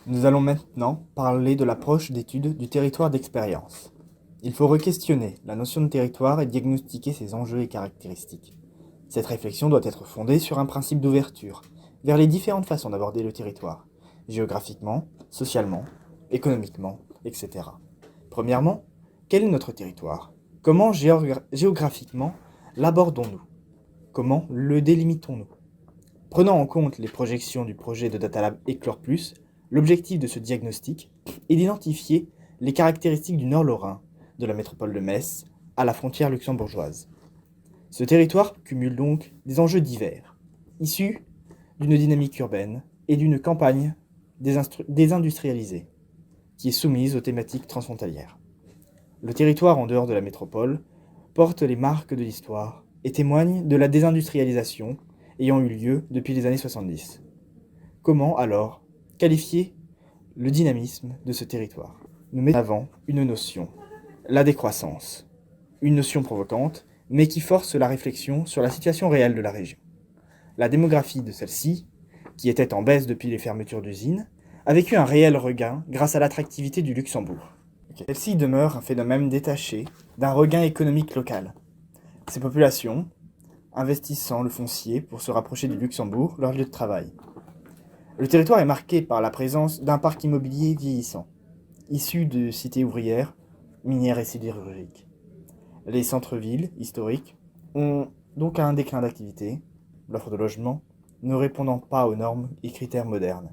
Nous allons maintenant parler de l'approche d'étude du territoire d'expérience. Il faut re-questionner la notion de territoire et diagnostiquer ses enjeux et caractéristiques. Cette réflexion doit être fondée sur un principe d'ouverture vers les différentes façons d'aborder le territoire, géographiquement, socialement, économiquement, etc. Premièrement, quel est notre territoire? Comment géographiquement l'abordons-nous? Comment le délimitons-nous? Prenant en compte les projections du projet de DataLab Éclore Plus, l'objectif de ce diagnostic est d'identifier les caractéristiques du Nord lorrain, de la métropole de Metz à la frontière luxembourgeoise. Ce territoire cumule donc des enjeux divers, issus d'une dynamique urbaine et d'une campagne désindustrialisée, qui est soumise aux thématiques transfrontalières. Le territoire en dehors de la métropole porte les marques de l'histoire et témoigne de la désindustrialisation ayant eu lieu depuis les années 70. Comment, alors, qualifier le dynamisme de ce territoire? Nous mettons en avant une notion, la décroissance, une notion provocante, mais qui force la réflexion sur la situation réelle de la région. La démographie de celle-ci, qui était en baisse depuis les fermetures d'usines, a vécu un réel regain grâce à l'attractivité du Luxembourg. Celle-ci demeure un phénomène détaché d'un regain économique local. Ces populations investissant le foncier pour se rapprocher du Luxembourg, leur lieu de travail. Le territoire est marqué par la présence d'un parc immobilier vieillissant, issu de cités ouvrières, minières et sidérurgiques. Les centres-villes historiques ont donc un déclin d'activité, l'offre de logement ne répondant pas aux normes et critères modernes.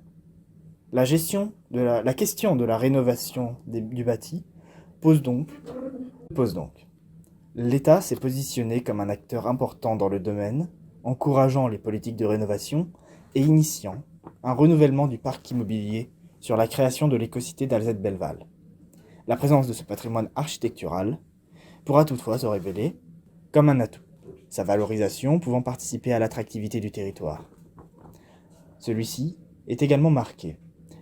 La question de la rénovation du bâti pose donc. L'État s'est positionné comme un acteur important dans le domaine, encourageant les politiques de rénovation et initiant un renouvellement du parc immobilier sur la création de l'écocité d'Alzette-Belleval. La présence de ce patrimoine architectural pourra toutefois se révéler comme un atout, sa valorisation pouvant participer à l'attractivité du territoire. Celui-ci est également marqué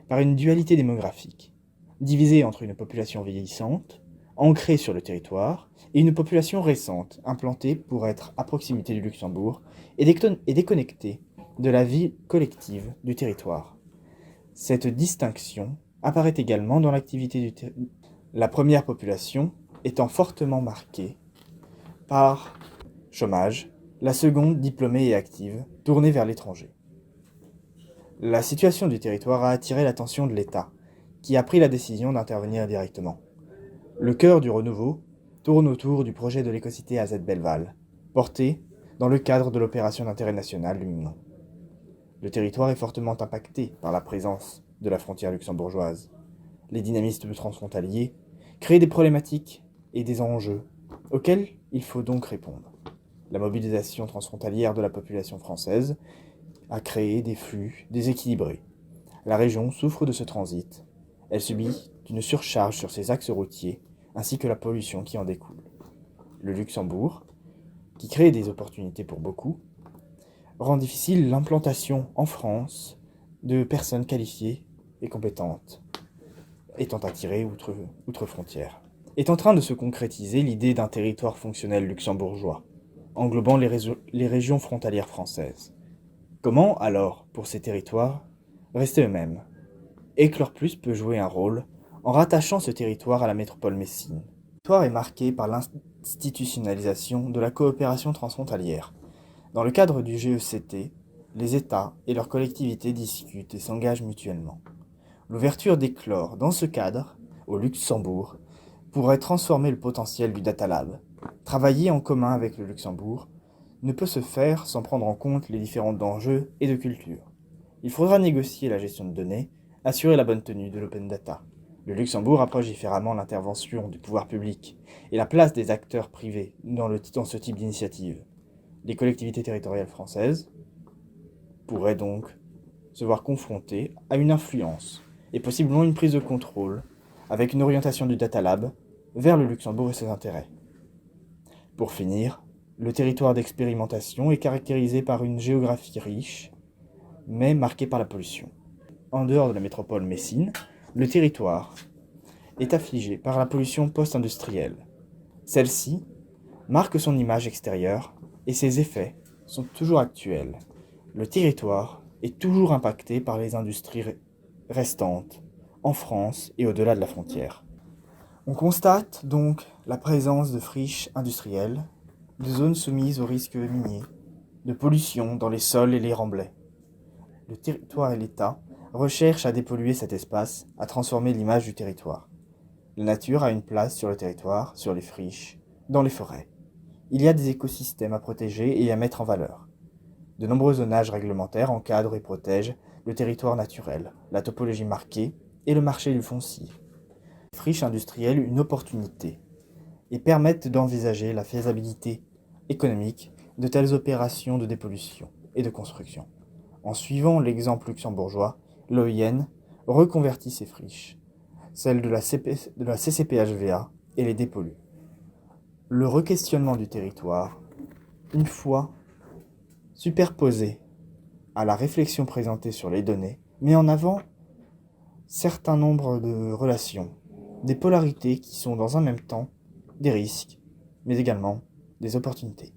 par une dualité démographique, divisée entre une population vieillissante, ancrée sur le territoire, et une population récente, implantée pour être à proximité du Luxembourg et déconnectée de la vie collective du territoire. Cette distinction apparaît également dans l'activité du territoire. La première population étant fortement marquée par chômage, la seconde diplômée et active, tournée vers l'étranger. La situation du territoire a attiré l'attention de l'État, qui a pris la décision d'intervenir directement. Le cœur du renouveau tourne autour du projet de l'écocité Alzette-Belleval, porté dans le cadre de l'opération d'intérêt national du même nom. Le territoire est fortement impacté par la présence de la frontière luxembourgeoise. Les dynamistes transfrontaliers créent des problématiques et des enjeux auxquels il faut donc répondre. La mobilisation transfrontalière de la population française a créé des flux déséquilibrés. La région souffre de ce transit. Elle subit une surcharge sur ses axes routiers ainsi que la pollution qui en découle. Le Luxembourg, qui crée des opportunités pour beaucoup, rend difficile l'implantation en France de personnes qualifiées et compétentes, étant attirées outre frontières. Est en train de se concrétiser l'idée d'un territoire fonctionnel luxembourgeois, englobant les régions frontalières françaises. Comment, alors, pour ces territoires, rester eux-mêmes? Éclore Plus peut jouer un rôle en rattachant ce territoire à la métropole messine. Le territoire est marqué par l'institutionnalisation de la coopération transfrontalière. Dans le cadre du GECT, les États et leurs collectivités discutent et s'engagent mutuellement. L'ouverture d'Éclore dans ce cadre, au Luxembourg, pourrait transformer le potentiel du Data Lab. Travailler en commun avec le Luxembourg ne peut se faire sans prendre en compte les différents enjeux et de culture. Il faudra négocier la gestion de données, assurer la bonne tenue de l'open data. Le Luxembourg approche différemment l'intervention du pouvoir public et la place des acteurs privés dans ce type d'initiative. Les collectivités territoriales françaises pourraient donc se voir confrontées à une influence et possiblement une prise de contrôle avec une orientation du Data Lab vers le Luxembourg et ses intérêts. Pour finir, le territoire d'expérimentation est caractérisé par une géographie riche, mais marquée par la pollution. En dehors de la métropole messine, le territoire est affligé par la pollution post-industrielle. Celle-ci marque son image extérieure et ses effets sont toujours actuels. Le territoire est toujours impacté par les industries restantes, en France et au-delà de la frontière. On constate donc la présence de friches industrielles, de zones soumises aux risques miniers, de pollution dans les sols et les remblais. Le territoire et l'État recherchent à dépolluer cet espace, à transformer l'image du territoire. La nature a une place sur le territoire, sur les friches, dans les forêts. Il y a des écosystèmes à protéger et à mettre en valeur. De nombreux zonages réglementaires encadrent et protègent le territoire naturel, la topologie marquée et le marché du foncier. Les friches industrielles une opportunité et permettent d'envisager la faisabilité économique de telles opérations de dépollution et de construction. En suivant l'exemple luxembourgeois, l'OIN reconvertit ses friches, celles de la CCPHVA, et les dépollue. Le requestionnement du territoire, une fois superposé à la réflexion présentée sur les données, met en avant certain nombre de relations, des polarités qui sont dans un même temps des risques, mais également des opportunités.